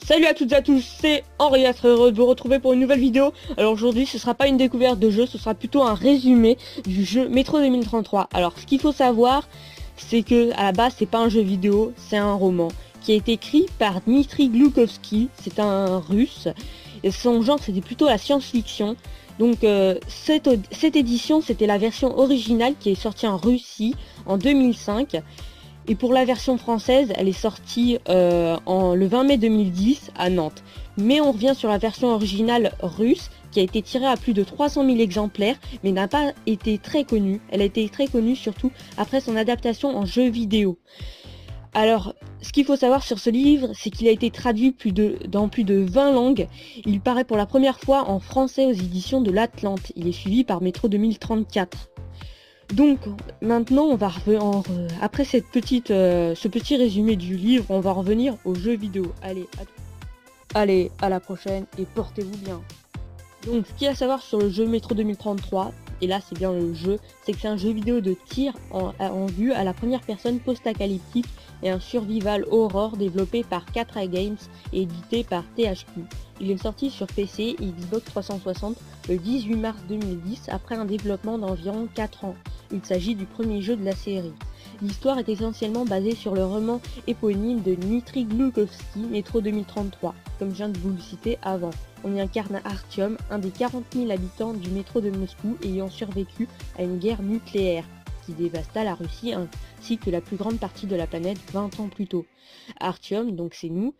Salut à toutes et à tous, c'est Henri, très heureux de vous retrouver pour une nouvelle vidéo. Alors aujourd'hui ce sera pas une découverte de jeu, ce sera plutôt un résumé du jeu Metro 2033. Alors ce qu'il faut savoir, c'est que à la base c'est pas un jeu vidéo, c'est un roman qui a été écrit par Dmitri Gloukovski, c'est un russe, et son genre c'était plutôt la science-fiction. Donc cette édition c'était la version originale qui est sortie en Russie en 2005. Et pour la version française, elle est sortie le 20 mai 2010 à Nantes. Mais on revient sur la version originale russe qui a été tirée à plus de 300 000 exemplaires mais n'a pas été très connue. Elle a été très connue surtout après son adaptation en jeu vidéo. Alors, ce qu'il faut savoir sur ce livre, c'est qu'il a été traduit dans plus de 20 langues. Il paraît pour la première fois en français aux éditions de l'Atlante. Il est suivi par Metro 2034. Donc maintenant on va après ce petit résumé du livre, on va revenir aux jeux vidéo. Allez, à la prochaine et portez-vous bien. Donc ce qu'il y a à savoir sur le jeu Metro 2033, et là c'est bien le jeu, c'est que c'est un jeu vidéo de tir en vue à la première personne post-apocalyptique et un survival horror développé par 4A Games et édité par THQ. Il est sorti sur PC et Xbox 360 le 18 mars 2010 après un développement d'environ 4 ans. Il s'agit du premier jeu de la série. L'histoire est essentiellement basée sur le roman éponyme de Dmitri Gloukovski, Metro 2033, comme je viens de vous le citer avant. On y incarne Artyom, un des 40 000 habitants du métro de Moscou ayant survécu à une guerre nucléaire qui dévasta la Russie ainsi que la plus grande partie de la planète 20 ans plus tôt. Artyom, donc c'est nous,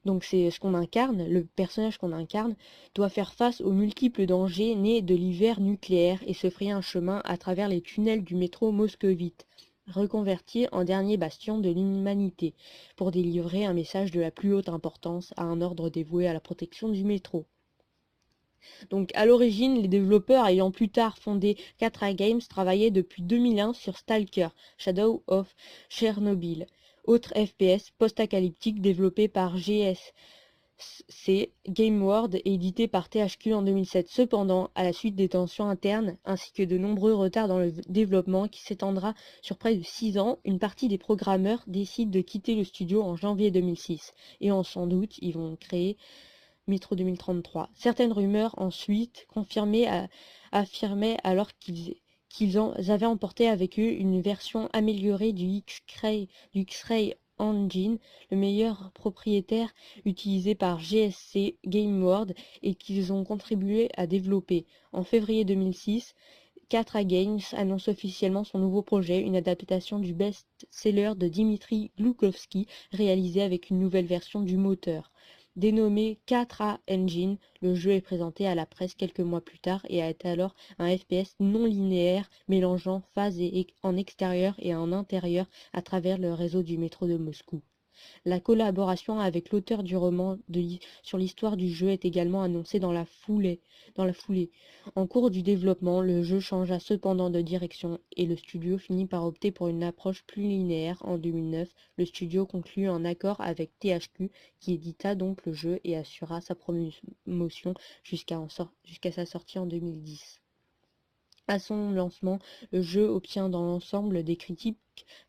donc c'est ce qu'on incarne, le personnage qu'on incarne, doit faire face aux multiples dangers nés de l'hiver nucléaire et se frayer un chemin à travers les tunnels du métro moscovite, reconverti en dernier bastion de l'humanité, pour délivrer un message de la plus haute importance à un ordre dévoué à la protection du métro. Donc à l'origine, les développeurs ayant plus tard fondé 4A Games travaillaient depuis 2001 sur Stalker, Shadow of Chernobyl, autre FPS post-apocalyptique développé par GSC Game World et édité par THQ en 2007. Cependant, à la suite des tensions internes ainsi que de nombreux retards dans le développement qui s'étendra sur près de 6 ans, une partie des programmeurs décident de quitter le studio en janvier 2006 et sans doute ils vont créer Metro 2033. Certaines rumeurs ensuite affirmaient alors qu'ils avaient emporté avec eux une version améliorée du X-Ray Engine, le meilleur propriétaire utilisé par GSC Game World et qu'ils ont contribué à développer. En février 2006, 4A Games annonce officiellement son nouveau projet, une adaptation du best-seller de Dmitri Gloukovski réalisé avec une nouvelle version du moteur. Dénommé 4A Engine, le jeu est présenté à la presse quelques mois plus tard et est alors un FPS non linéaire mélangeant phases en extérieur et en intérieur à travers le réseau du métro de Moscou. La collaboration avec l'auteur du roman sur l'histoire du jeu est également annoncée dans la foulée. En cours du développement, le jeu changea cependant de direction et le studio finit par opter pour une approche plus linéaire. En 2009, le studio conclut un accord avec THQ qui édita donc le jeu et assura sa promotion jusqu'à sa sortie en 2010. À son lancement, le jeu obtient dans l'ensemble des critiques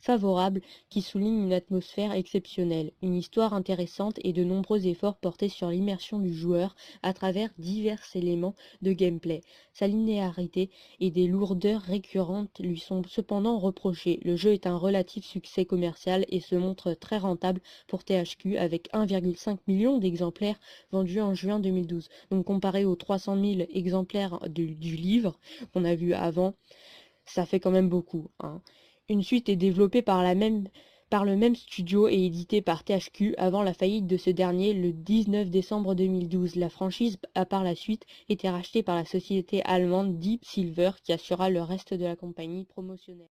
favorables qui soulignent une atmosphère exceptionnelle, une histoire intéressante et de nombreux efforts portés sur l'immersion du joueur à travers divers éléments de gameplay. Sa linéarité et des lourdeurs récurrentes lui sont cependant reprochées. Le jeu est un relatif succès commercial et se montre très rentable pour THQ avec 1,5 million d'exemplaires vendus en juin 2012. Donc comparé aux 300 000 exemplaires du livre qu'on a vu avant, ça fait quand même beaucoup, hein. Une suite est développée par le même studio et éditée par THQ avant la faillite de ce dernier le 19 décembre 2012. La franchise a par la suite été rachetée par la société allemande Deep Silver qui assura le reste de la campagne promotionnelle.